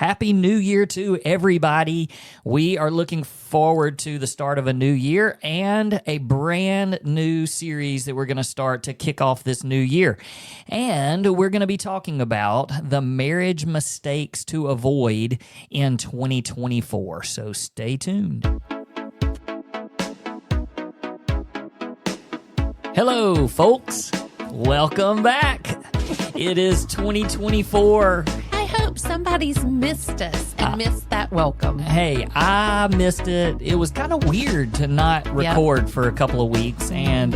Happy New Year to everybody. We are looking forward to the start of a new year and a brand new series that we're going to start to kick off this new year. And we're going to be talking about the marriage mistakes to avoid in 2024. So stay tuned. Hello, folks. Welcome back. It is 2024. I hope somebody's missed us and missed that welcome. Hey, I missed it. It was kind of weird to not record for a couple of weeks, and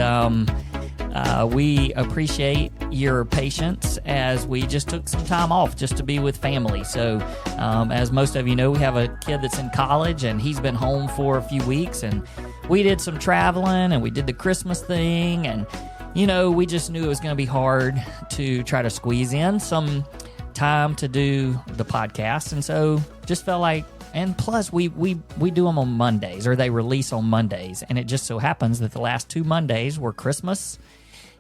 we appreciate your patience as we just took some time off just to be with family. So, as most of you know, we have a kid that's in college, and he's been home for a few weeks, and we did some traveling, and we did the Christmas thing, and you know, we just knew it was going to be hard to try to squeeze in some time to do the podcast, and so just felt like, and plus we do them on Mondays, or they release on Mondays, and it just so happens that the last 2 Mondays were Christmas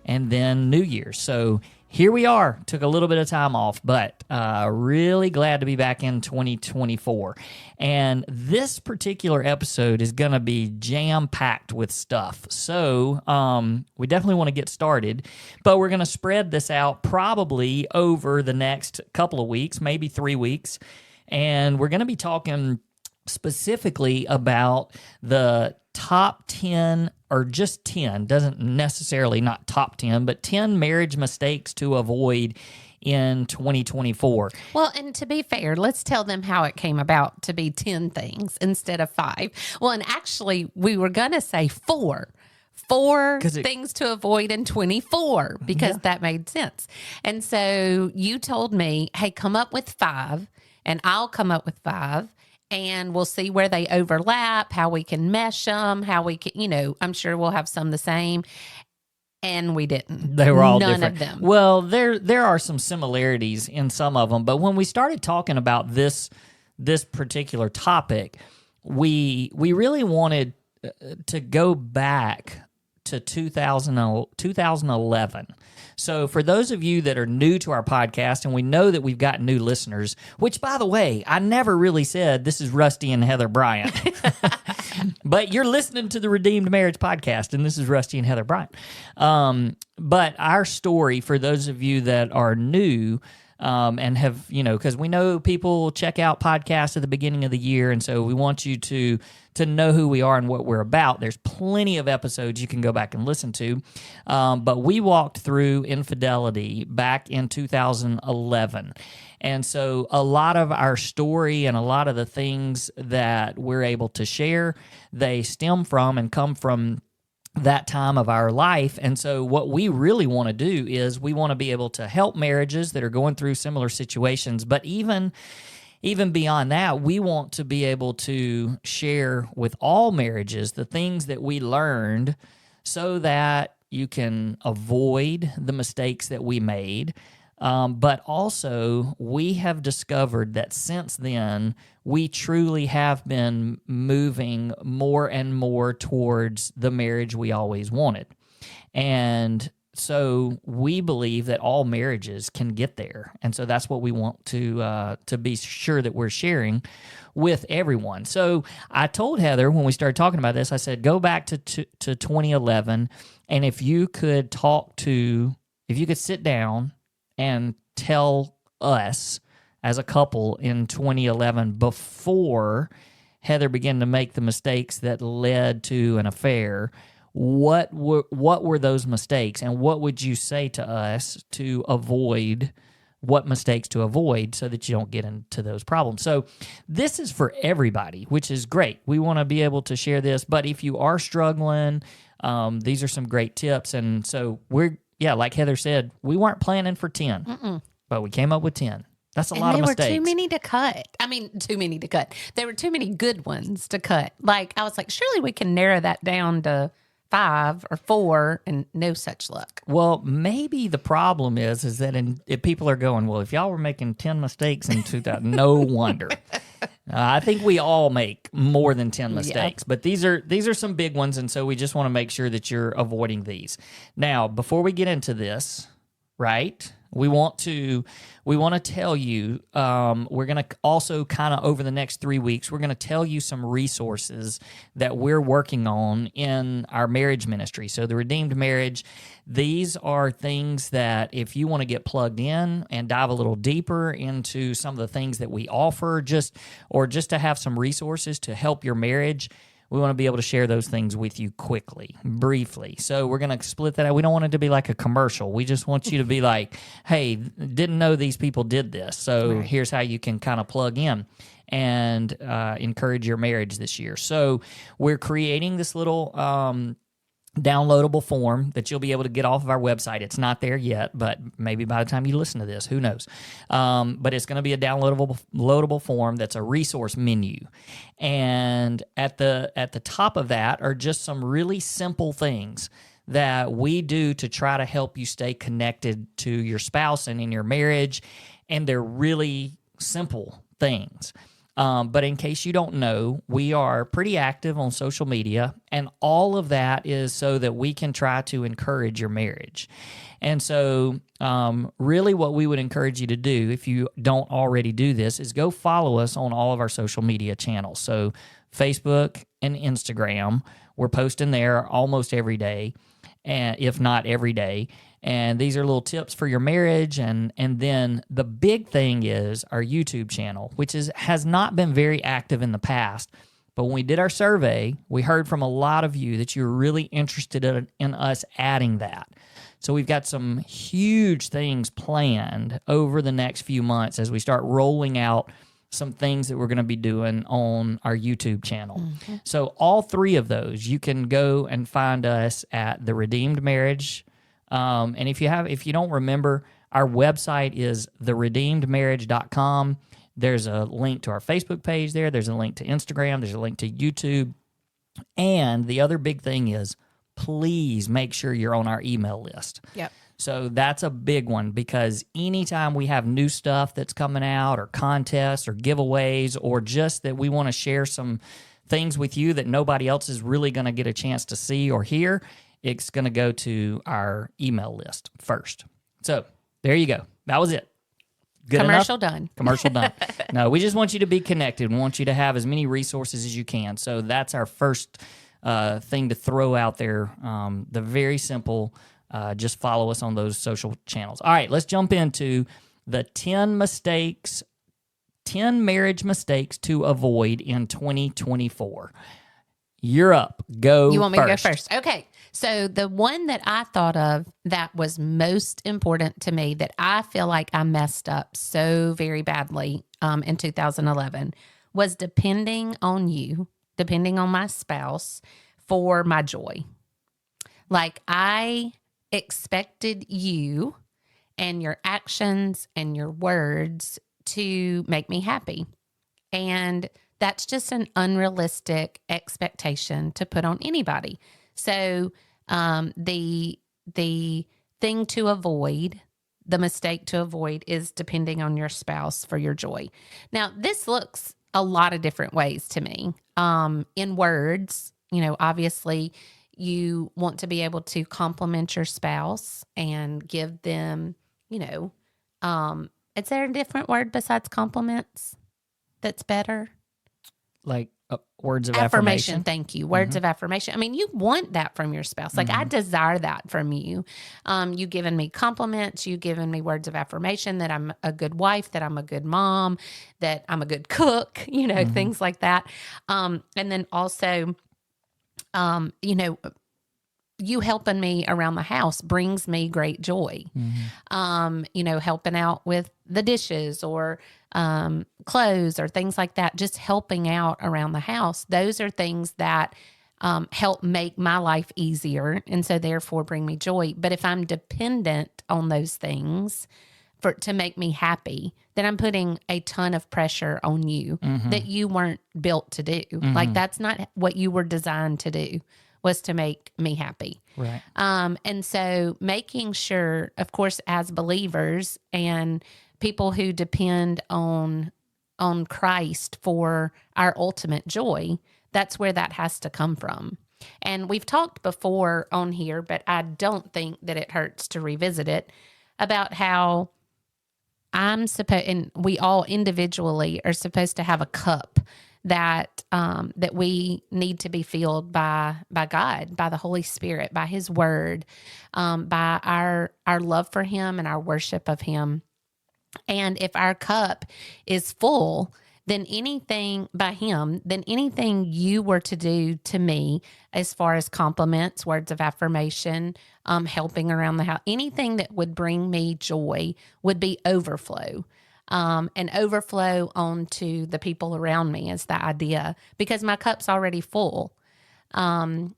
and then New Year's. So here we are. Took a little bit of time off, but really glad to be back in 2024. And this particular episode is going to be jam-packed with stuff. So we definitely want to get started, but we're going to spread this out probably over the next couple of weeks, maybe 3 weeks. And we're going to be talking specifically about the top 10, or just 10, doesn't necessarily not top 10, but 10 marriage mistakes to avoid in 2024. Well, and to be fair, let's tell them how it came about to be 10 things instead of 5. Well, and actually, we were going to say 4 things to avoid in 24 because that made sense. And so you told me, hey, come up with 5, and I'll come up with 5. And we'll see where they overlap, how we can mesh them, how we can, you know, I'm sure we'll have some the same. And we didn't. They were all None different. of them. Well, there are some similarities in some of them, but when we started talking about this particular topic, we really wanted to go back to 2011. So for those of you that are new to our podcast, and we know that we've got new listeners, which, by the way, I never really said this is Rusty and Heather Bryant, but you're listening to the Redeemed Marriage Podcast, and this is Rusty and Heather Bryant. But our story, for those of you that are new, and have, you know, because we know people check out podcasts at the beginning of the year, and so we want you to know who we are and what we're about. There's plenty of episodes you can go back and listen to, but we walked through infidelity back in 2011, and so a lot of our story and a lot of the things that we're able to share, they stem from and come from that time of our life. And so what we really want to do is we want to be able to help marriages that are going through similar situations, but even beyond that, we want to be able to share with all marriages the things that we learned so that you can avoid the mistakes that we made. But also, we have discovered that since then, we truly have been moving more and more towards the marriage we always wanted. And so we believe that all marriages can get there. And so that's what we want to be sure that we're sharing with everyone. So I told Heather when we started talking about this, I said, go back to 2011, and if you could sit down and tell us as a couple in 2011, before Heather began to make the mistakes that led to an affair, what were those mistakes, and what would you say to us to avoid, what mistakes to avoid so that you don't get into those problems? So this is for everybody, which is great. We want to be able to share this, but if you are struggling, these are some great tips. And so like Heather said, we weren't planning for 10, but we came up with 10. That's a lot of mistakes. They were too many to cut. I mean, too many to cut. There were too many good ones to cut. Like, I was like, surely we can narrow that down to 5 or 4, and no such luck. Well, maybe the problem is that if people are going, well, if y'all were making 10 mistakes in 2000, no wonder. I think we all make more than 10 mistakes, but these are some big ones, and so we just want to make sure that you're avoiding these. Now, before we get into this, right, we want to tell you, we're going to also kind of over the next 3 weeks, we're going to tell you some resources that we're working on in our marriage ministry. So the Redeemed Marriage, these are things that if you want to get plugged in and dive a little deeper into some of the things that we offer, just to have some resources to help your marriage, we want to be able to share those things with you quickly, briefly. So we're going to split that out. We don't want it to be like a commercial. We just want you to be like, hey, didn't know these people did this. So here's how you can kind of plug in and encourage your marriage this year. So we're creating this little downloadable form that you'll be able to get off of our website. It's not there yet, but maybe by the time you listen to this, who knows? But it's going to be a downloadable form that's a resource menu. And at the top of that are just some really simple things that we do to try to help you stay connected to your spouse and in your marriage. And they're really simple things. But in case you don't know, we are pretty active on social media, and all of that is so that we can try to encourage your marriage. And so really what we would encourage you to do, if you don't already do this, is go follow us on all of our social media channels. So Facebook and Instagram, we're posting there almost every day, and if not every day. And these are little tips for your marriage. And then the big thing is our YouTube channel, which has not been very active in the past. But when we did our survey, we heard from a lot of you that you're really interested in us adding that. So we've got some huge things planned over the next few months as we start rolling out some things that we're going to be doing on our YouTube channel. Mm-hmm. So all three of those, you can go and find us at The Redeemed Marriage. And if you don't remember, our website is theredeemedmarriage.com. There's a link to our Facebook page there. There's a link to Instagram. There's a link to YouTube. And the other big thing is, please make sure you're on our email list. Yep. So that's a big one, because anytime we have new stuff that's coming out, or contests or giveaways, or just that we want to share some things with you that nobody else is really going to get a chance to see or hear, it's going to go to our email list first. So there you go. That was it. Good Commercial enough? done. Commercial done. No, we just want you to be connected. We want you to have as many resources as you can. So that's our first thing to throw out there. The very simple, just follow us on those social channels. All right, let's jump into the 10 marriage mistakes to avoid in 2024. You're up. Go You want me first. to go first? Okay. So the one that I thought of that was most important to me, that I feel like I messed up so very badly in 2011, was depending on my spouse for my joy. Like, I expected you and your actions and your words to make me happy. And that's just an unrealistic expectation to put on anybody. So the thing to avoid, the mistake to avoid, is depending on your spouse for your joy. Now, this looks a lot of different ways to me. In words, obviously you want to be able to compliment your spouse and give them, is there a different word besides compliments that's better? Like words of affirmation. Thank you. Words of affirmation. I mean, you want that from your spouse. Like, I desire that from you. You giving me compliments, you giving me words of affirmation that I'm a good wife, that I'm a good mom, that I'm a good cook, things like that. And then also, you helping me around the house brings me great joy. Helping out with the dishes or clothes or things like that, just helping out around the house. Those are things that help make my life easier, and so therefore bring me joy. But if I'm dependent on those things to make me happy, then I'm putting a ton of pressure on you that you weren't built to do. Like, that's not what you were designed to do, was to make me happy. Right. And so making sure, of course, as believers and people who depend on Christ for our ultimate joy, that's where that has to come from. And we've talked before on here, but I don't think that it hurts to revisit it. about how I'm supposed, and we all individually are supposed to have a cup that that we need to be filled by God, by the Holy Spirit, by His Word, by our love for Him and our worship of Him. And if our cup is full, then anything you were to do to me, as far as compliments, words of affirmation, helping around the house, anything that would bring me joy would be overflow. And overflow onto the people around me is the idea, because my cup's already full of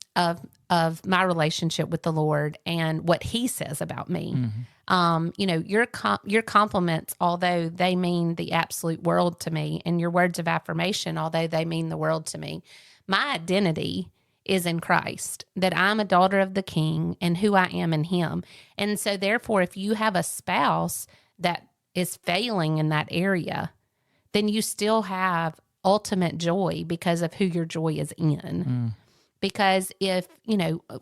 my relationship with the Lord and what He says about me. Your compliments, although they mean the absolute world to me, and your words of affirmation, although they mean the world to me, my identity is in Christ, that I'm a daughter of the King and who I am in Him. And so therefore, if you have a spouse that is failing in that area, then you still have ultimate joy because of who your joy is in. Because if,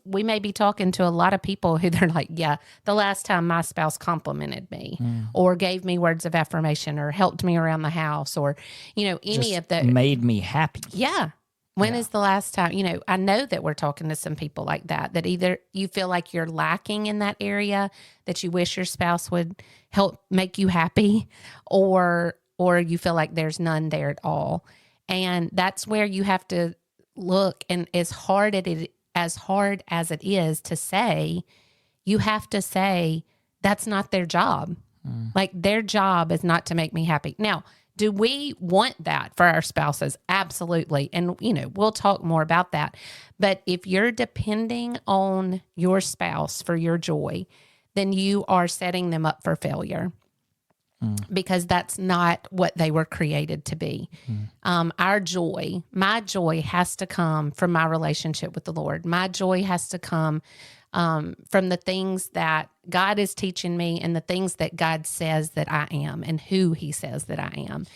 we may be talking to a lot of people who they're like, yeah, the last time my spouse complimented me or gave me words of affirmation or helped me around the house or, any Just of the made me happy. Yeah. When is the last time, I know that we're talking to some people like that either you feel like you're lacking in that area, that you wish your spouse would help make you happy, or you feel like there's none there at all. And that's where you have to look, and as hard as it is to say, you have to say that's not their job. Like, their job is not to make me happy. Now, do we want that for our spouses? Absolutely. And, we'll talk more about that. But if you're depending on your spouse for your joy, then you are setting them up for failure, because that's not what they were created to be. My joy has to come from my relationship with the Lord. My joy has to come from the things that God is teaching me and the things that God says that I am and who He says that I am.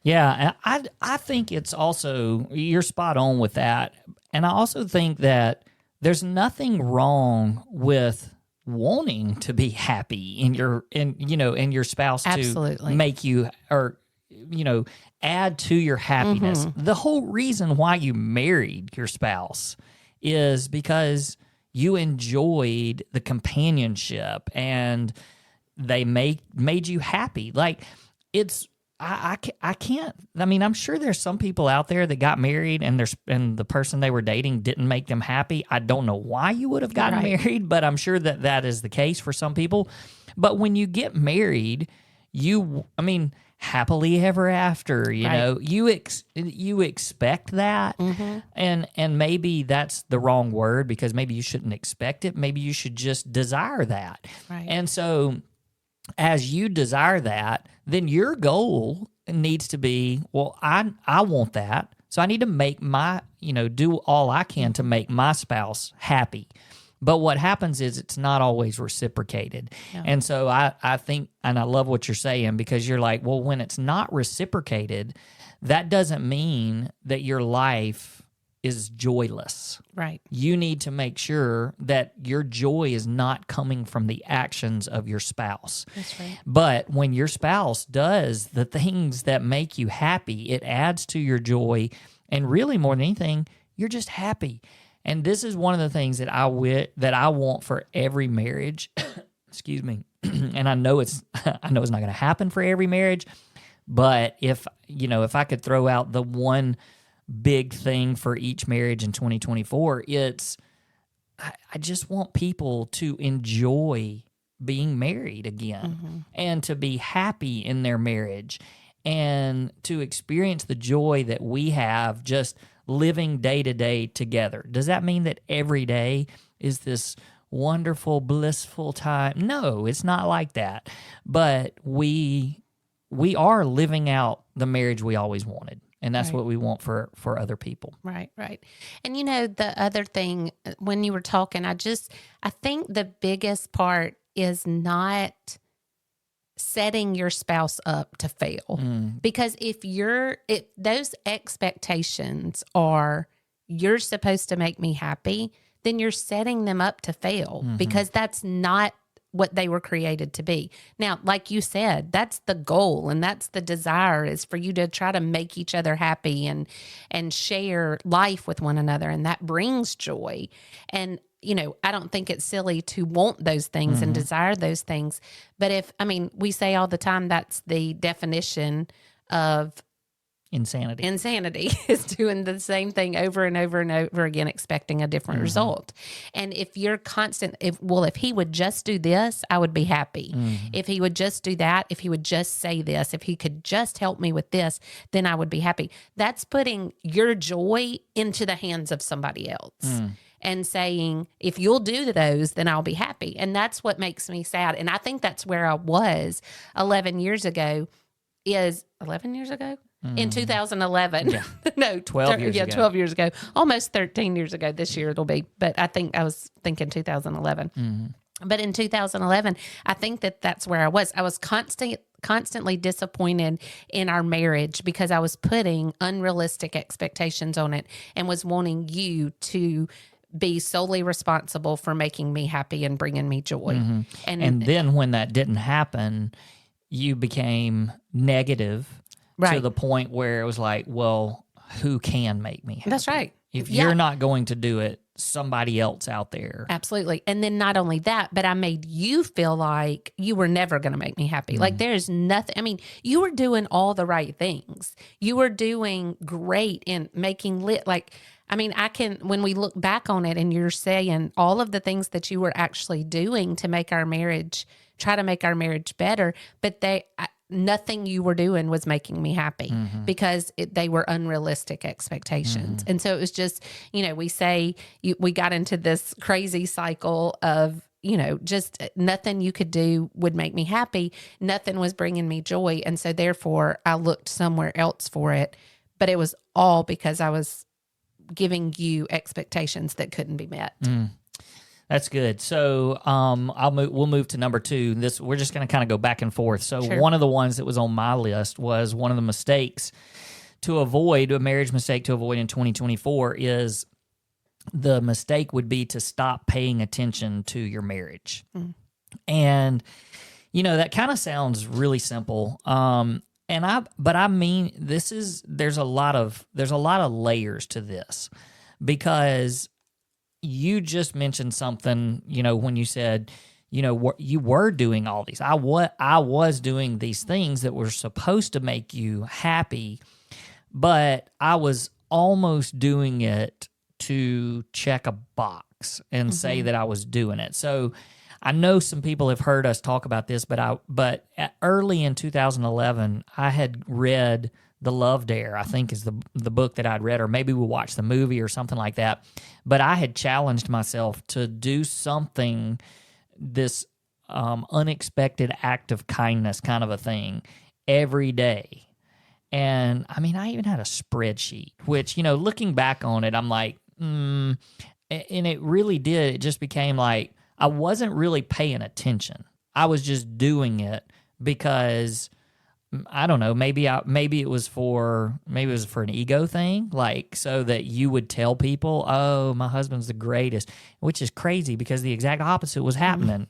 Yeah, I think it's also, you're spot on with that. And I also think that there's nothing wrong with wanting to be happy in your spouse Absolutely. to make you, or add to your happiness. The whole reason why you married your spouse is because you enjoyed the companionship and they made you happy. Like, it's I can't. I mean, I'm sure there's some people out there that got married and the person they were dating didn't make them happy. I don't know why you would have gotten married, but I'm sure that is the case for some people. But when you get married, happily ever after, you expect that, and maybe that's the wrong word, because maybe you shouldn't expect it. Maybe you should just desire that. Right. And so, as you desire that, then your goal needs to be, well, I want that, so I need to make do all I can to make my spouse happy. But what happens is it's not always reciprocated. Yeah. And so I think, and I love what you're saying, because you're like, well, when it's not reciprocated, that doesn't mean that your life is joyless. Right. You need to make sure that your joy is not coming from the actions of your spouse. That's right. But when your spouse does the things that make you happy, it adds to your joy. And really, more than anything, you're just happy. And this is one of the things that I want for every marriage. Excuse me. And I know it's not going to happen for every marriage, but if I could throw out the one big thing for each marriage in 2024, it's I just want people to enjoy being married again, and to be happy in their marriage, and to experience the joy that we have just living day to day together. Does that mean that every day is this wonderful, blissful time? No, it's not like that. But we are living out the marriage we always wanted. And that's what we want for other people. Right, right. And the other thing, when you were talking, I think the biggest part is not setting your spouse up to fail. Because if those expectations are, you're supposed to make me happy, then you're setting them up to fail, because that's not what they were created to be. Now, like you said, that's the goal and that's the desire, is for you to try to make each other happy and share life with one another. And that brings joy. And, I don't think it's silly to want those things and desire those things. But we say all the time, that's the definition of insanity. Insanity is doing the same thing over and over and over again, expecting a different result. And if you're if he would just do this, I would be happy. If he would just do that, if he would just say this, if he could just help me with this, then I would be happy. That's putting your joy into the hands of somebody else. And saying, if you'll do those, then I'll be happy. And that's what makes me sad. And I think that's where I was 11 years ago. Is 11 years ago? In 2011. Yeah. No, 12 years ago. 12 years ago. Almost 13 years ago this year it'll be. But I was thinking 2011. But in 2011, I think that's where I was. I was constantly disappointed in our marriage because I was putting unrealistic expectations on it and was wanting you to be solely responsible for making me happy and bringing me joy. And then when that didn't happen, you became negative to the point where it was like, well, who can make me happy? That's right. If you're not going to do it, somebody else out there. Absolutely. And then not only that, but I made you feel like you were never going to make me happy. Like there's nothing. You were doing all the right things. You were doing great in making when we look back on it and you're saying all of the things that you were actually doing to make our marriage, try to make our marriage better, but nothing you were doing was making me happy because they were unrealistic expectations. And so it was just, we say we got into this crazy cycle of, just nothing you could do would make me happy. Nothing was bringing me joy. And so therefore I looked somewhere else for it, but it was all because I was giving you expectations that couldn't be met. That's good. So we'll move to number 2. We're just going to kind of go back and forth. So Sure. One of the ones that was on my list was one of the mistakes to avoid, a marriage mistake to avoid in 2024 is the mistake would be to stop paying attention to your marriage. And, that kind of sounds really simple. But I mean, there's a lot of layers to this, because you just mentioned something, when you said, you were doing all these. I was doing these things that were supposed to make you happy, but I was almost doing it to check a box and say that I was doing it. So I know some people have heard us talk about this, but early in 2011, I had read The Love Dare, I think is the book that I'd read, or maybe we watched the movie or something like that. But I had challenged myself to do something, this unexpected act of kindness kind of a thing every day. And I even had a spreadsheet, which, looking back on it, I'm like, and it really did. It just became like, I wasn't really paying attention. I was just doing it because I don't know, maybe it was for an ego thing, like so that you would tell people, "Oh, my husband's the greatest," which is crazy because the exact opposite was happening,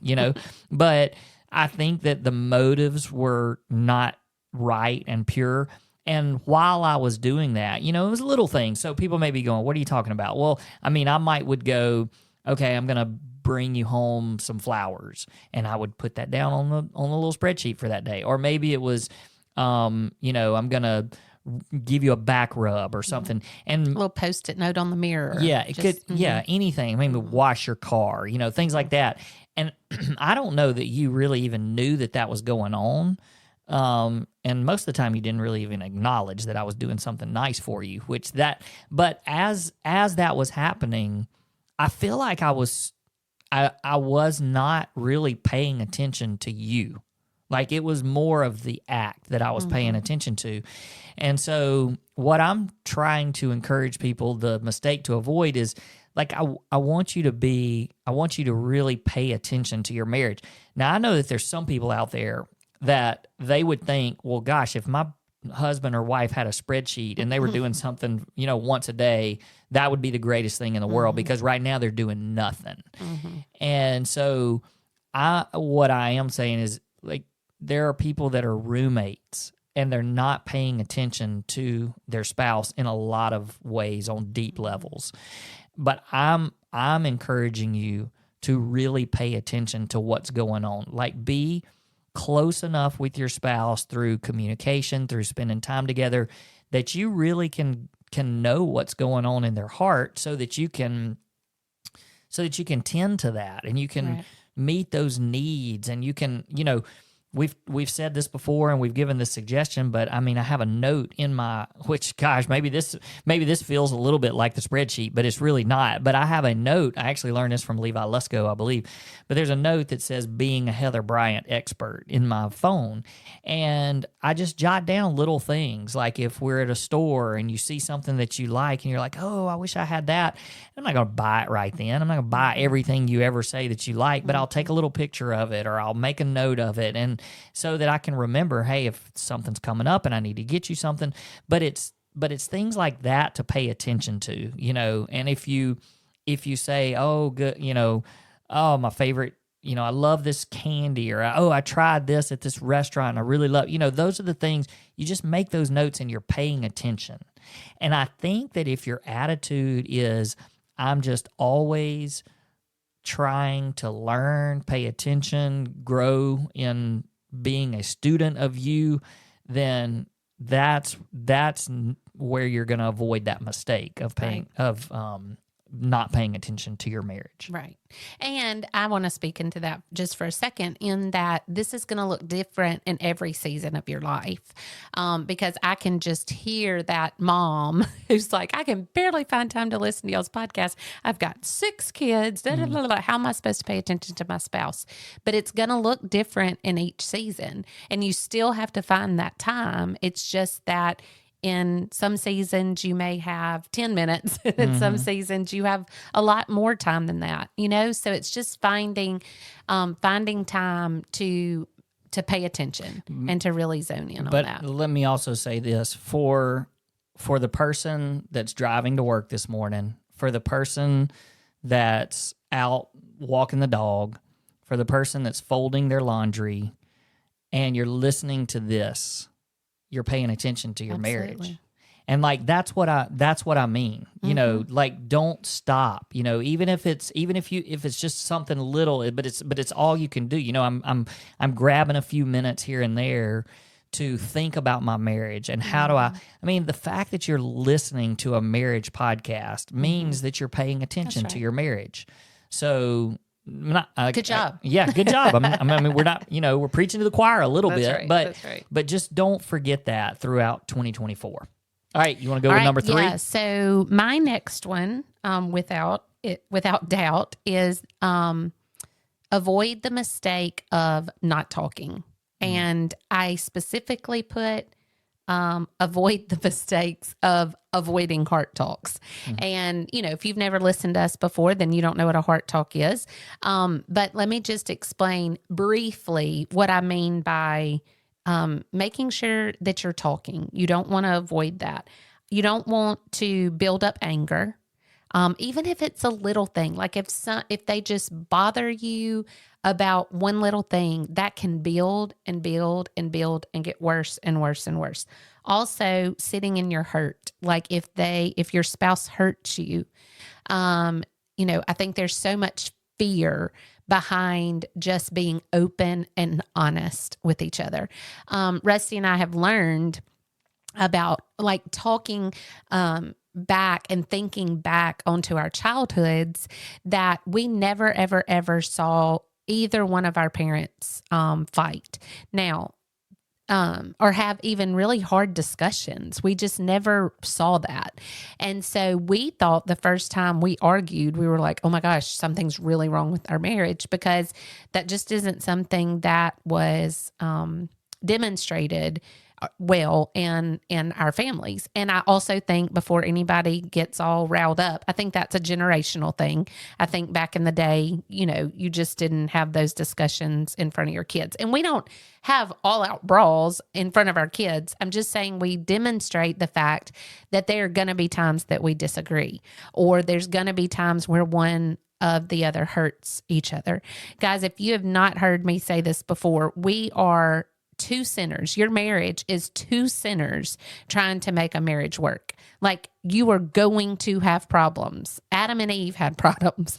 But I think that the motives were not right and pure. And while I was doing that, it was a little thing. So people may be going, "What are you talking about?" Well, I would go, "Okay, I'm going to bring you home some flowers," and I would put that down on the little spreadsheet for that day. Or maybe it was, I'm gonna give you a back rub or something, and A little Post-it note on the mirror. Yeah, it could. Yeah, anything. Maybe wash your car. Things like that. And I don't know that you really even knew that was going on. And most of the time you didn't really even acknowledge that I was doing something nice for you. But as that was happening, I feel like I was not really paying attention to you. Like it was more of the act that I was paying attention to. And so what I'm trying to encourage people, the mistake to avoid is like, I want you to really pay attention to your marriage. Now I know that there's some people out there that they would think, well, gosh, if my husband or wife had a spreadsheet and they were doing something, once a day, that would be the greatest thing in the world because right now they're doing nothing. And so what I am saying is, like, there are people that are roommates and they're not paying attention to their spouse in a lot of ways on deep levels. But I'm encouraging you to really pay attention to what's going on. Like, be close enough with your spouse through communication, through spending time together, that you really can know what's going on in their heart, so that you can tend to that, and you can meet those needs, and you can, we've said this before and we've given this suggestion, but I mean, I have a note in my, which, gosh, maybe this feels a little bit like the spreadsheet, but it's really not. But I have a note. I actually learned this from Levi Lusko, I believe. But there's a note that says being a Heather Bryant expert in my phone. And I just jot down little things, like if we're at a store and you see something that you like and you're like, oh, I wish I had that. I'm not going to buy it right then. I'm not going to buy everything you ever say that you like, but I'll take a little picture of it, or I'll make a note of it. And so that I can remember, hey, if something's coming up and I need to get you something. But it's things like that to pay attention to, And if you say, oh, good, oh, my favorite, I love this candy, or oh, I tried this at this restaurant and I really love, those are the things. You just make those notes and you're paying attention. And I think that if your attitude is, I'm just always trying to learn, pay attention, grow in being a student of you, then that's where you're going to avoid that mistake of not paying attention to your marriage. Right. And I want to speak into that just for a second, in that this is going to look different in every season of your life. Because I can just hear that mom who's like, I can barely find time to listen to y'all's podcast. I've got 6 kids. How am I supposed to pay attention to my spouse? But it's going to look different in each season. And you still have to find that time. It's just that in some seasons you may have 10 minutes. In some seasons you have a lot more time than that, So it's just finding time to pay attention and to really zone in on that. But let me also say this, for the person that's driving to work this morning, for the person that's out walking the dog, for the person that's folding their laundry, and you're listening to this, you're paying attention to your marriage. And like, that's what I mean, like, don't stop, even if it's just something little, but it's all you can do. I'm grabbing a few minutes here and there to think about my marriage, and how do I mean, the fact that you're listening to a marriage podcast means that you're paying attention to your marriage. So good job. Good job. I mean, we're not, we're preaching to the choir a little bit, right. but just don't forget that throughout 2024. All right, you want to go with number 3? Yeah. So my next one, without doubt, is avoid the mistake of not talking. And I specifically put avoid the mistakes of avoiding heart talks. And, if you've never listened to us before, then you don't know what a heart talk is. But let me just explain briefly what I mean by making sure that you're talking. You don't want to avoid that. You don't want to build up anger. Even if it's a little thing, like if they just bother you about one little thing, that can build and build and build and get worse and worse and worse. Also, sitting in your hurt, like if your spouse hurts you, I think there's so much fear behind just being open and honest with each other. Rusty and I have learned about like talking back and thinking back onto our childhoods, that we never, ever, ever saw either one of our parents fight now, or have even really hard discussions. We just never saw that. And so we thought the first time we argued, we were like, oh my gosh, something's really wrong with our marriage, because that just isn't something that was demonstrated well in our families. And I also think, before anybody gets all riled up, I think that's a generational thing. I think back in the day, you just didn't have those discussions in front of your kids. And we don't have all out brawls in front of our kids. I'm just saying we demonstrate the fact that there are going to be times that we disagree, or there's going to be times where one of the other hurts each other. Guys, if you have not heard me say this before, we are two sinners. Your marriage is two sinners trying to make a marriage work. Like, you are going to have problems. Adam and Eve had problems.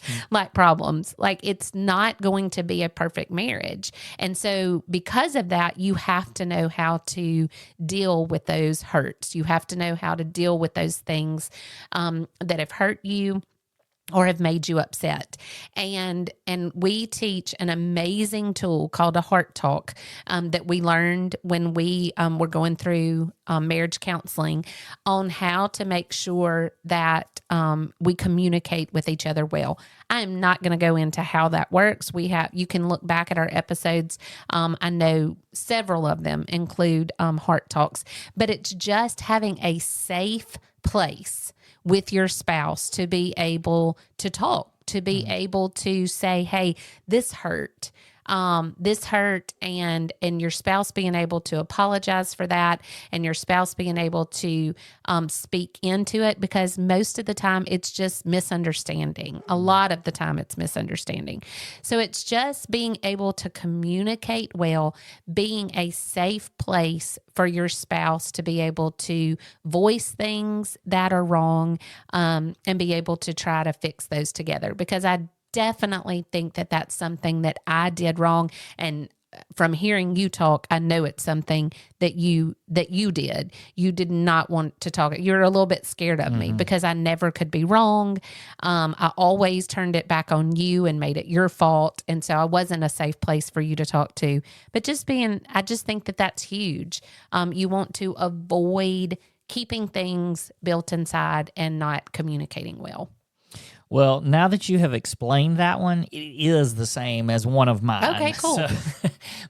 Like, it's not going to be a perfect marriage. And so because of that, you have to know how to deal with those hurts. You have to know how to deal with those things that have hurt you or have made you upset. And we teach an amazing tool called a heart talk that we learned when we were going through marriage counseling, on how to make sure that we communicate with each other well. I am not going to go into how that works. You can look back at our episodes. I know several of them include heart talks, but it's just having a safe place with your spouse to be able to talk, to be able to say, hey, this hurt. And your spouse being able to apologize for that, and your spouse being able to speak into it, because most of the time it's just misunderstanding. A lot of the time it's misunderstanding. So it's just being able to communicate well, being a safe place for your spouse to be able to voice things that are wrong, and be able to try to fix those together. Because I definitely think that that's something that I did wrong. And from hearing you talk, I know it's something that you did. You did not want to talk. You're a little bit scared of me because I never could be wrong. I always turned it back on you and made it your fault. And so I wasn't a safe place for you to talk to. But I just think that that's huge. You want to avoid keeping things built inside and not communicating well. Well, now that you have explained that one, it is the same as one of mine. Okay, cool. So,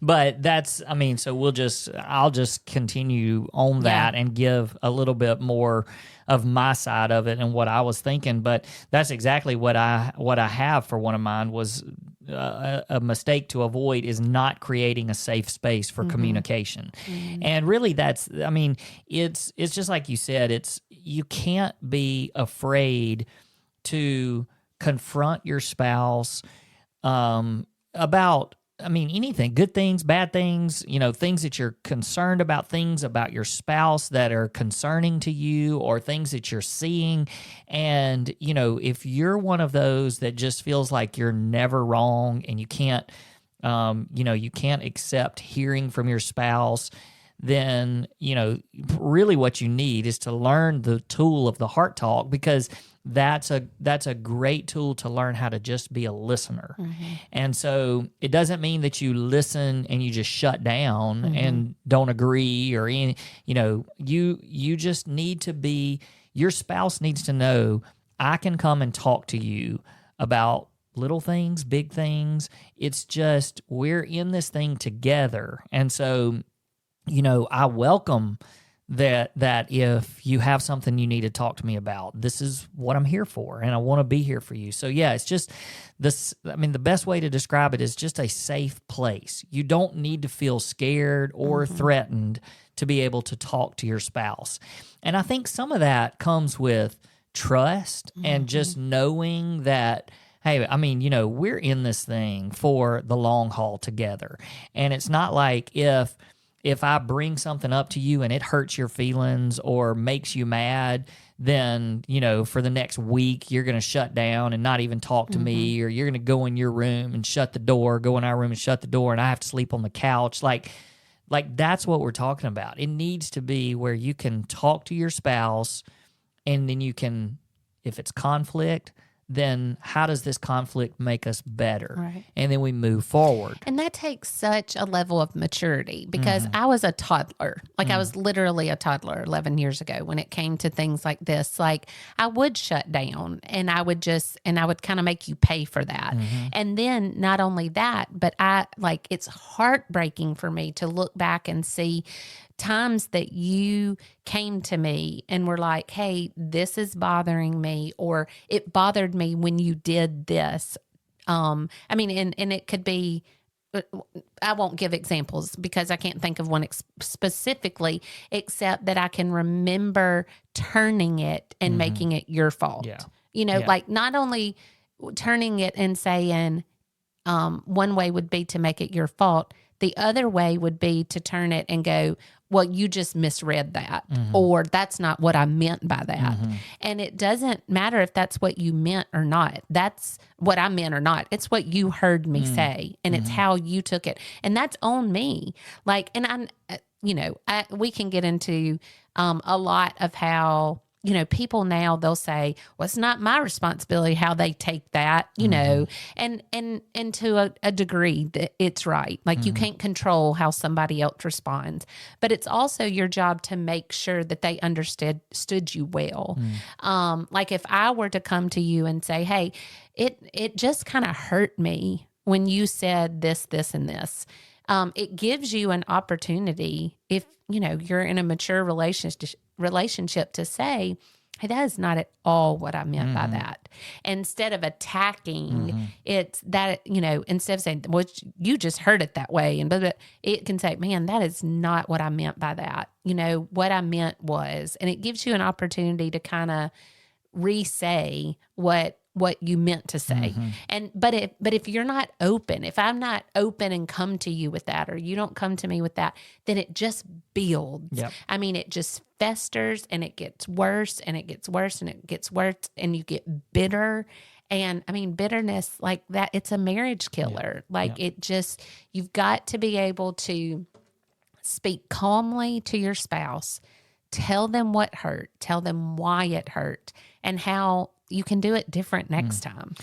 but I'll just continue on that and give a little bit more of my side of it and what I was thinking. But that's exactly what I have for one of mine was a mistake to avoid is not creating a safe space for communication. And really it's just like you said, you can't be afraid to confront your spouse about, anything, good things, bad things, things that you're concerned about, things about your spouse that are concerning to you, or things that you're seeing. And, if you're one of those that just feels like you're never wrong and you can't accept hearing from your spouse, then, really what you need is to learn the tool of the heart talk, because that's a great tool to learn how to just be a listener. And so it doesn't mean that you listen and you just shut down and don't agree or any, you just need to be, your spouse needs to know, I can come and talk to you about little things, big things. It's just, we're in this thing together. And so, I welcome that if you have something you need to talk to me about, this is what I'm here for, and I want to be here for you. So yeah, it's just this, the best way to describe it is just a safe place. You don't need to feel scared or threatened to be able to talk to your spouse. And I think some of that comes with trust and just knowing that, hey, we're in this thing for the long haul together. And it's not like if I bring something up to you and it hurts your feelings or makes you mad, then, for the next week, you're going to shut down and not even talk to me, or you're going to go in your room and go in our room and shut the door, and I have to sleep on the couch. Like that's what we're talking about. It needs to be where you can talk to your spouse, and then you can, if it's conflict, then how does this conflict make us better? Right. And then we move forward. And that takes such a level of maturity, because I was a toddler. I was literally a toddler 11 years ago when it came to things like this. Like, I would shut down, and I would kind of make you pay for that. And then not only that, but it's heartbreaking for me to look back and see times that you came to me and were like, hey, this is bothering me, or it bothered me when you did this. And it could be, I won't give examples because I can't think of one specifically, except that I can remember turning it and making it your fault. Yeah. Like not only turning it and saying, one way would be to make it your fault. The other way would be to turn it and go, well, you just misread that, or that's not what I meant by that. And it doesn't matter if that's what you meant or not. That's what I meant or not. It's what you heard me say, and it's how you took it. And that's on me. Like, and we can get into a lot of how, people now, they'll say, well, it's not my responsibility how they take that, and to a degree that it's right. Like you can't control how somebody else responds, but it's also your job to make sure that they understood you well. Like if I were to come to you and say, hey, it just kind of hurt me when you said this, this, and this. It gives you an opportunity if, you're in a mature relationship to say, hey, that is not at all what I meant by that. Instead of attacking, it's that, instead of saying, well, you just heard it that way. And it can say, man, that is not what I meant by that. What I meant was, and it gives you an opportunity to kind of re-say what you meant to say. But if you're not open, if I'm not open and come to you with that, or you don't come to me with that, then it just builds. Yep. It just festers and it gets worse and it gets worse and it gets worse and you get bitter. And bitterness like that, it's a marriage killer. You've got to be able to speak calmly to your spouse, tell them what hurt, tell them why it hurt, and how you can do it different next time.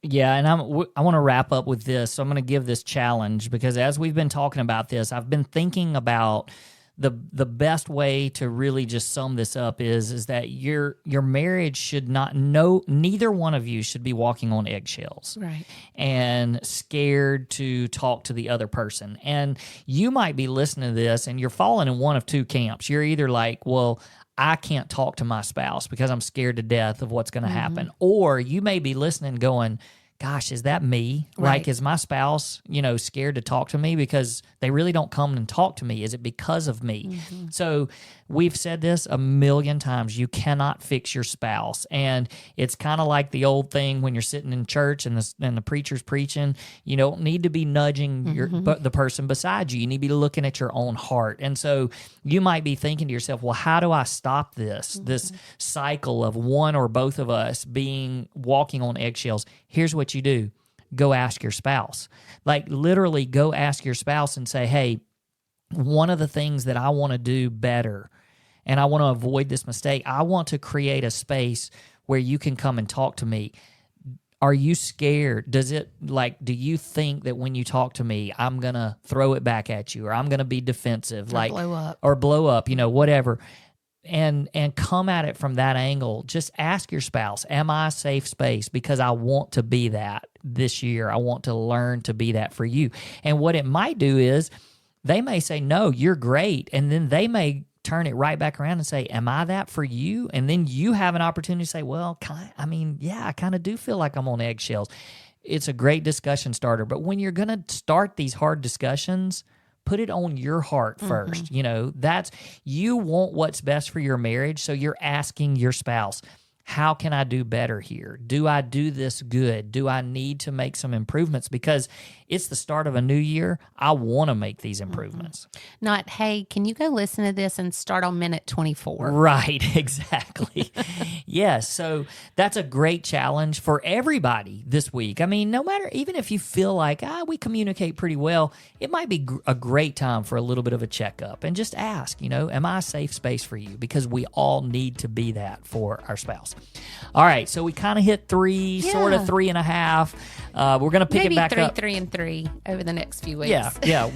Yeah, and I want to wrap up with this. So I'm going to give this challenge because as we've been talking about this, I've been thinking about the best way to really just sum this up is that your marriage should neither one of you should be walking on eggshells. Right. And scared to talk to the other person. And you might be listening to this and you're falling in one of two camps. You're either like, well, I can't talk to my spouse because I'm scared to death of what's going to happen. Or you may be listening going, gosh, is that me? Right. Like, is my spouse, scared to talk to me because they really don't come and talk to me? Is it because of me? So we've said this a million times. You cannot fix your spouse. And it's kind of like the old thing when you're sitting in church and the preacher's preaching. You don't need to be nudging the person beside you. You need to be looking at your own heart. And so you might be thinking to yourself, well, how do I stop this cycle of one or both of us walking on eggshells? Here's what you do. Go ask your spouse. Like literally go ask your spouse and say, hey, one of the things that I want to do better and I want to avoid this mistake, I want to create a space where you can come and talk to me. Are you scared? Do you think that when you talk to me, I'm going to throw it back at you or I'm going to be defensive or blow up, whatever. And come at it from that angle. Just ask your spouse, am I a safe space? Because I want to be that this year. I want to learn to be that for you. And what it might do is they may say, no, you're great. And then they may turn it right back around and say, am I that for you? And then you have an opportunity to say, well, I kind of do feel like I'm on eggshells. It's a great discussion starter. But when you're going to start these hard discussions, put it on your heart first. You want what's best for your marriage. So you're asking your spouse, how can I do better here? Do I do this good? Do I need to make some improvements? Because it's the start of a new year. I want to make these improvements. Not, hey, can you go listen to this and start on minute 24? Right, exactly. Yes, so that's a great challenge for everybody this week. No matter, even if you feel like, we communicate pretty well, it might be a great time for a little bit of a checkup and just ask, am I a safe space for you? Because we all need to be that for our spouse. All right, so we kind of hit 3, sort of 3.5. We're going to pick Maybe it back 3, up. 3, and 3. 3 over the next few weeks. Yeah.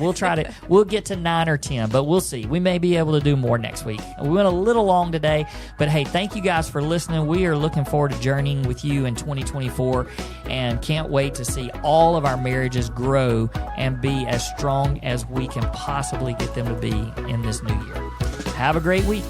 We'll get to 9 or 10, but we'll see. We may be able to do more next week. We went a little long today, but hey, thank you guys for listening. We are looking forward to journeying with you in 2024 and can't wait to see all of our marriages grow and be as strong as we can possibly get them to be in this new year. Have a great week.